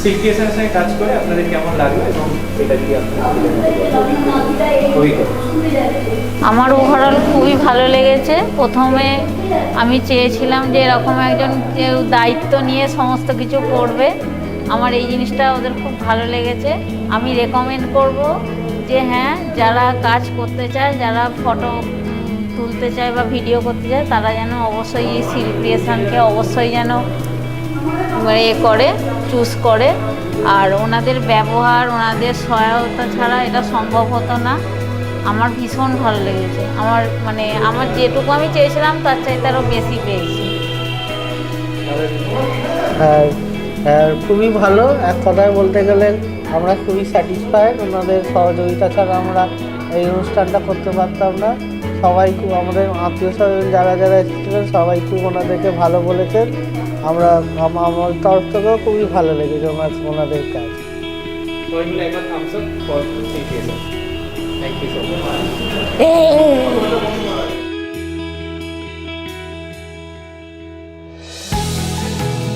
সিটিএসের সঙ্গে কাজ করে আপনাদের কেমন লাগলো এবং এটা কি আপনাদের আমার ওভারঅল খুবই ভালো লেগেছে। প্রথমে আমি চেয়েছিলাম যে এরকম একজন কেউ দায়িত্ব নিয়ে সমস্ত কিছু করবে। আমার এই জিনিসটা ওদের খুব ভালো লেগেছে। আমি রেকমেন্ড করব যে হ্যাঁ, যারা কাজ করতে চায়, যারা ফটো তুলতে চায় বা ভিডিও করতে চায়, তারা যেন অবশ্যই এই ক্রিয়েশনকে অবশ্যই যেন করে চুজ করে। আর ওনাদের ব্যবহার, ওনাদের সহায়তা ছাড়া এটা সম্ভব হতো না। আমার ভীষণ ভালো লেগেছে। আমার যেটুকু আমি চেয়েছিলাম তার চাইতে আরও বেশি পেয়েছি। খুবই ভালো। এক কথায় বলতে গেলে আমরা খুবই স্যাটিসফাইড। ওনাদের সহযোগিতা ছাড়া আমরা এই অনুষ্ঠানটা করতে পারতাম না। সবাই খুব, আমাদের আত্মীয় স্বজন যারা যারা এসেছিলেন সবাই খুব ওনাদেরকে ভালো বলেছেন। আমার তরফ থেকেও খুবই ভালো লেগেছে ওনাদের কাজ। সবাই মিলে একবার thumbs up for CTS. Thank you so much.